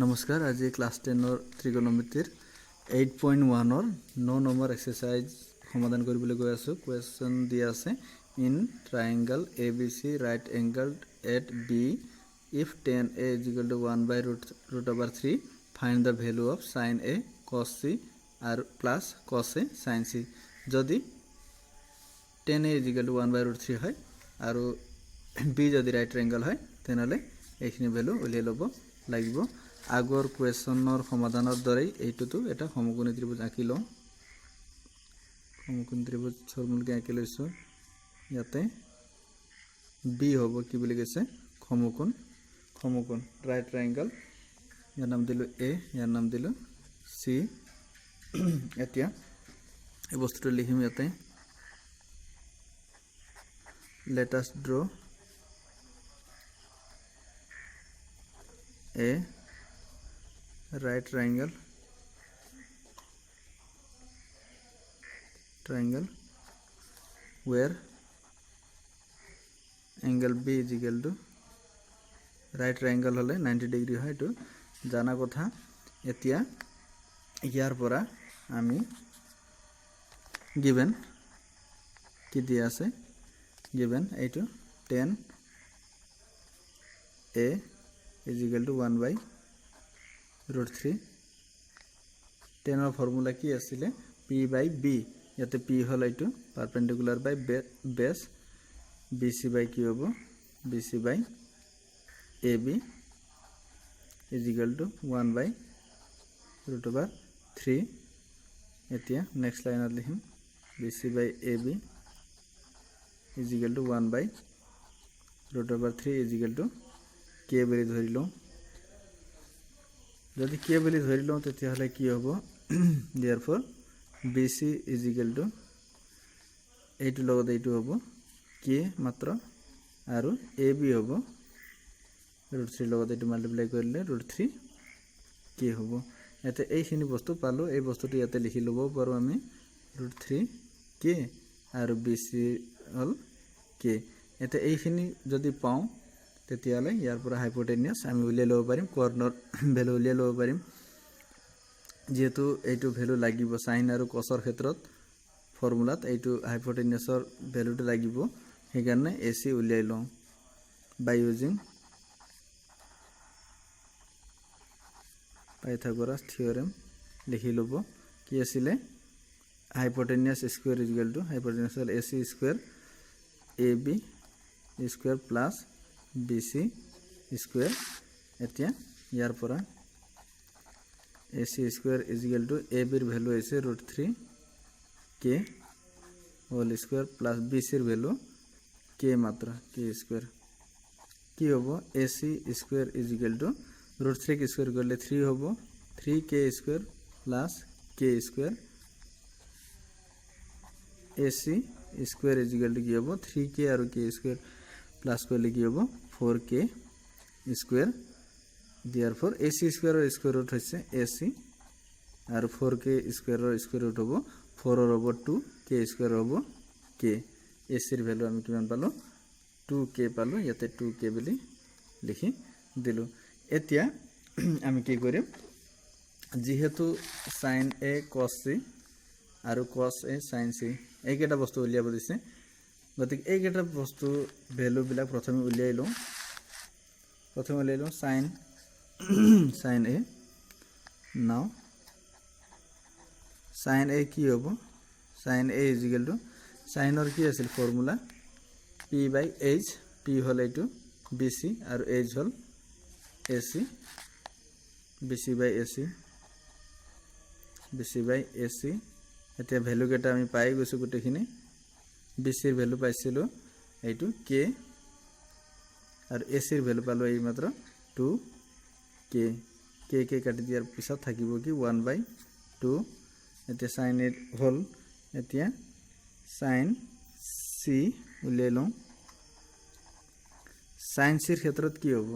नमस्कार। आज class 10 त्रिकोणमितिर 8.1 9 number exercise समाधान কৰিবলৈ গৈ আছো। क्वेश्चन দিয়া আছে in triangle ABC right angled at B if tan A is equal to 1/√3 find the value of sin A cos C और plus cos A sin C। যদি tan A is equal to 1/√3 হয় আৰু B যদি right triangle হয় তেনেহলে এইখিনি value উলিয়াই ল'ব লাগিব। আগৰ কুৱেশ্যনৰ সমাধানৰ দৰেই এইটোতো এটা সমকোণী ত্ৰিভুজ আঁকি লওঁ। সমকোণী ত্ৰিভুজ ফৰ্মুলাকে আঁকি লৈছো। ইয়াতে বি হ'ব কি বুলি কৈছে সমকোণ। সমকোণ ৰাইট ট্ৰায়াঙ্গল, ইয়াৰ নাম দিলো এ, ইয়াৰ নাম দিলো সি। এতিয়া এই বস্তুটো লিখিম ইয়াতে। let us draw a right triangle where angle B is equal to right triangle হলে 90 ডিগ্ৰী হয়। তো জানা কথা। এতিয়া ইয়াৰ পৰা আমি given কি দিয়া আছে, given এইটো tan A is equal to 1/√3। tan ৰ ফৰ্মুলা কি আছিল p/b। ইয়াতে p হল এইটো পারপেন্ডিকুলার বাই বেস, bc বাই কি হ'ব bc/ab is equal to 1/√3। এতিয়া নেক্সট লাইনত লিখিম bc/ab is equal to 1/√3 is equal to k বুলি ধৰি লওঁ। যদি k বুলি ধৰি লওঁ তেতিয়াহলে কি হ'ব therefore bc is equal to এইটো লগত এইটো হ'ব k মাত্ৰ আৰু ab হ'ব √3 লগত এইটো মাল্টিপ্লাই কৰিলে √3 k হ'ব। ইয়াতে এইখিনি বস্তু পালো। এই বস্তুটো ইয়াতে লিখি ল'ব পাৰো আমি √3 k আৰু bc হল k। ইয়াতে এইখিনি যদি পাওঁ তেতিয়াহলে ইয়াৰ পৰা হাইপোটেনিয়াস আমি উলিয়াই ল'ব পাৰিম, কৰ্ণৰ ভ্যালু উলিয়াই ল'ব পাৰিম। যেহেতু এইটো ভ্যালু লাগিব সাইন আৰু কসৰ ক্ষেত্ৰত ফৰ্মুলাত এইটো হাইপোটেনিয়াসৰ ভ্যালুটো লাগিব, সেইকাৰণে AC উলিয়াই লওঁ বাই ইউজিং পাইথাগোৰাছ থিওৰেম। লিখি ল'ব কি আছিলে hypotenuse square is equal to hypotenuse হল AC square AB square plus BC square. এতিয়া ইয়াৰ পৰা AC square is equal to AB ৰ ভ্যালু হৈছে √3 k whole square plus BC ৰ ভ্যালু k মাত্ৰ k স্কয়ার। কি হ'ব AC square is equal to √3 কে স্কয়ার করলে 3 হ'ব 3k square plus k square. AC square is equal to কি হ'ব 3k আৰু k স্কয়াৰ প্লাস কৰলে কি হ'ব 4k square. therefore AC square ৰ স্কয়াৰ ৰুট হৈছে AC আৰু 4k স্কয়াৰ ৰ স্কয়াৰ ৰুট হ'ব 4 ৰ হ'ব 2, k স্কয়াৰ হ'ব k। AC ৰ ভ্যালু আমি কিমান পালো 2k পালো। ইয়াতে 2k বুলি লিখি দিলো। এতিয়া আমি কি কৰিম, যেহেতু sin A cos C আৰু cos A sin C এইকেইটা বস্তু উলিয়াব দিছে, গতিকে এইকেইটা বস্তু ভ্যালু বিলাক প্ৰথমে উলিয়াই লওঁ। প্ৰথমে উলিয়াই লওঁ sin A। নাও sin A কি হ'ব sin A is equal to sin ৰ কি আছিল ফৰ্মুলা p/h। p হল এইটো BC আৰু h হল AC BC/AC BC/AC। এতিয়া ভ্যালু কেটা আমি পাই গৈছো গোটেইখিনি। BC ৰ ভ্যালু পাইছিলো এইটো k আৰু AC ৰ ভ্যালু পালো এই মাত্ৰ 2k। k কাটি দিয়াৰ পিছত থাকিব কি 1/2। এতিয়া sin A হল এতিয়া sin C উলিয়াই লওঁ। sin C ৰ ক্ষেত্ৰত কি হ'ব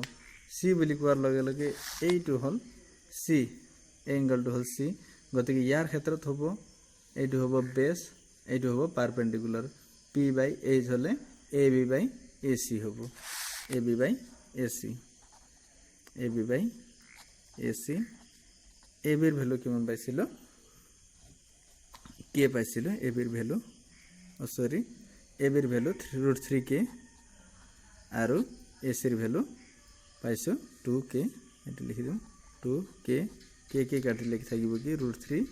C বুলি কোৱাৰ লগে লগে এইটো হল C, এংগলটো হল C, গতিকে ইয়াৰ ক্ষেত্ৰত হ'ব এইটো হ'ব বেস, এইটো হ'ব পারপেন্ডিকুলার। p/h হলে AB/AC হ'ব AB/AC AC a বিৰ ভ্যালু কিমান পাইছিল k পাইছিল a বিৰ ভ্যালু সৰি a বিৰ ভ্যালু √3k আৰু ac ৰ ভ্যালু পাইছো 2k এটো লিখি দিম 2k k কাটিলে থাকিব কি √3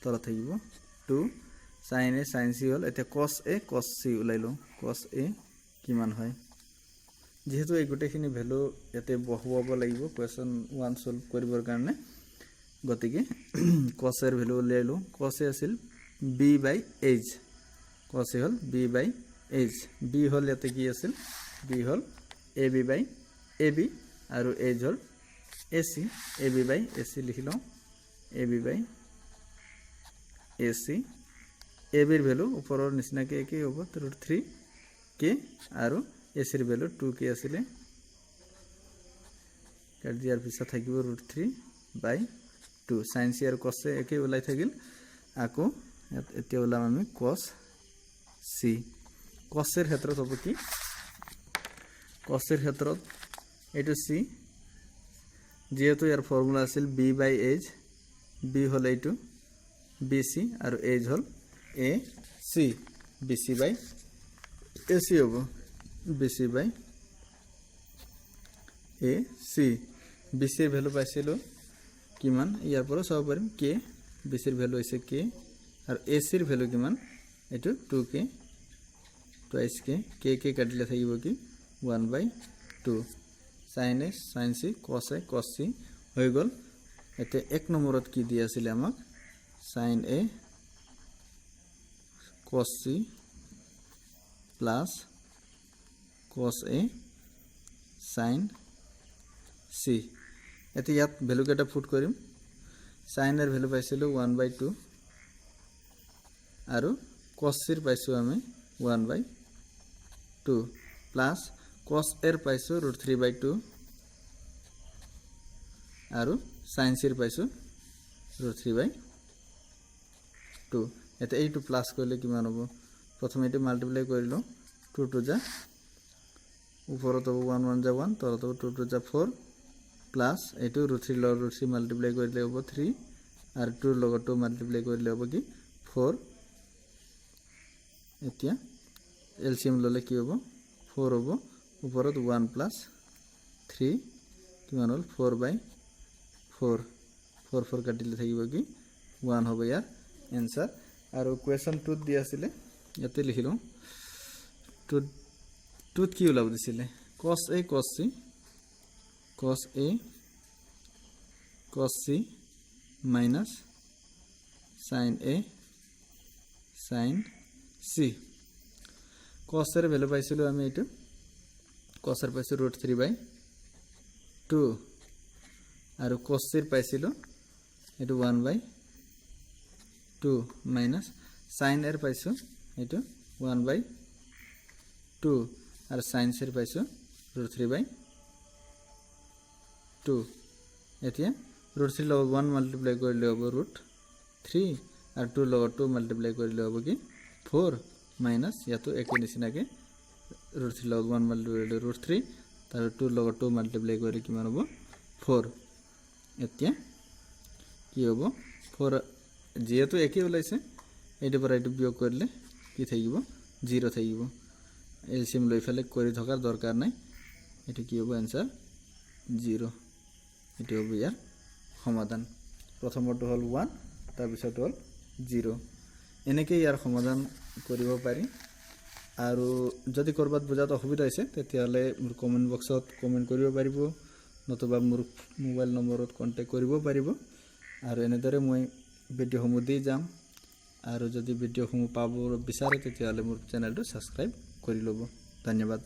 তল থাকিব 2 sin a sin c হল এটা cos a cos c উলাইলো cos a কিমান হয় যেহেতু এই গোটেখিনি ভ্যালু এতে বহুৱাব লাগিব কোৱেশ্চন 1 সলভ কৰিবৰ কাৰণে গতিকে cos এর ভ্যালু উলাইলো cos a আছিল b/h cos a hall b/h b হল এতে কি আছিল b হল ab/ab আৰু h হল ac ab/ac লিখিলো ab/ac ab এৰ ভ্যালু উপৰৰ নিচিনাকে কি হ'ব √3k আৰু ac এৰ ভ্যালু 2k আছিলে কাট দিয়াৰ পিছত থাকিব √3/2 sin c আৰু cos c একে ওলাই থাকিল আকৌ এতিয়া ওলাম আমি cos c cos এর ক্ষেত্ৰত হ'ব কি cos এৰ ক্ষেত্ৰত এটো c যেহেতু ইয়াৰ ফৰ্মুলা আছিল b/h b হল এইটো bc আৰু h হল ac bc/ac হ'ব bc/ac bc এর ভ্যালু পাইছিল কিমান ইয়াৰ পৰা চাব পাৰিম k bc এৰ ভ্যালু হৈছে k আৰু ac এর ভ্যালু কিমান এটো 2k twice k কাটিলে থাকিব কি 1/2 sin a sin c cos a cos c হৈ গল এতে এক নম্বৰত কি দিয়া আছিল আমাক sin a cos c plus cos a sin c এতে ইয়াত ভ্যালু কেটা পুট কৰিম sin এৰ ভ্যালু পাইছিল 1/2 আৰু cos c এৰ পাইছো আমি 1/2 প্লাস cos এৰ পাইছো √3/2 আৰু sin c এৰ পাইছো √3/2 এতে এইটো প্লাস কৰিলে কিমান হ'ব প্ৰথমে এটো মাল্টিপ্লাই কৰিলো 2 2 যা উপৰত হ'ব 1 1 যা 1 তলত হ'ব 2 2 যা 4 প্লাস এটো √3 লগ √3 মাল্টিপ্লাই কৰিলে হ'ব 3 আৰু 2 লগ 2 মাল্টিপ্লাই কৰিলে হ'ব কি 4 এতিয়া এলসিএম ললে কি হ'ব 4 হ'ব উপৰত 1 প্লাস 3 কিমান হল 4/4 4 4 কাটিলে থাকিব কি 1 হ'ব ইয়াৰ आंसर আৰু কোৱেশ্চন 2 দি আছিল ইয়াতে লিখিলো 2 কি ওলাব দিছিলে cos a cos c minus sin a sin c cos এর ভ্যালু পাইছিল আমি এটো cos এর পাইছো √3/2 আৰু cos এর পাইছিল এটো 1/2 minus sin এর পাইছো এটো 1/2 আর sin এর পাইছো √3/2 এতিয়া √3 লগ 1 মাল্টিপ্লাই কৰিলে হ'ব √3 আৰ 2 লগ 2 মাল্টিপ্লাই কৰিলে হ'ব কি 4 মাইনাস ইয়াতো একে নিচিনাকে √3 লগ 1 মাল্টিপ্লাই √3 তাৰ 2 লগ 2 মাল্টিপ্লাই কৰি কিমান হ'ব 4 এতিয়া কি হ'ব 4 যেহেতু একে ওলাইছে এইটো পৰা এইটো বিয়োগ কৰিলে কি থাকিব 0 থাকিব এলসিএম লৈ ফেলে কৰি থকাৰ দৰকাৰ নাই এটো কি হ'ব आंसर 0 এটো হ'ব ইয়াৰ সমাধান প্ৰথমটো হল 1 তাৰ পিছত হল 0 এনেকৈ ইয়াৰ সমাধান কৰিব পাৰি আৰু যদি কৰবাত বুজাত অসুবিধা হৈছে তেতিয়ালে মোৰ কমেন্ট বক্সত কমেন্ট কৰিব পাৰিব নতুবা মোৰ মোবাইল নম্বৰত কন্টাক্ট কৰিব পাৰিব আৰু এনেদৰে মই ভিডিও সমূহ দি যাম আৰু যদি ভিডিও সমূহ পাব বিচাৰে তেতিয়ালে মোৰ চেনেলটো সাবস্ক্ৰাইব কৰি লব ধন্যবাদ।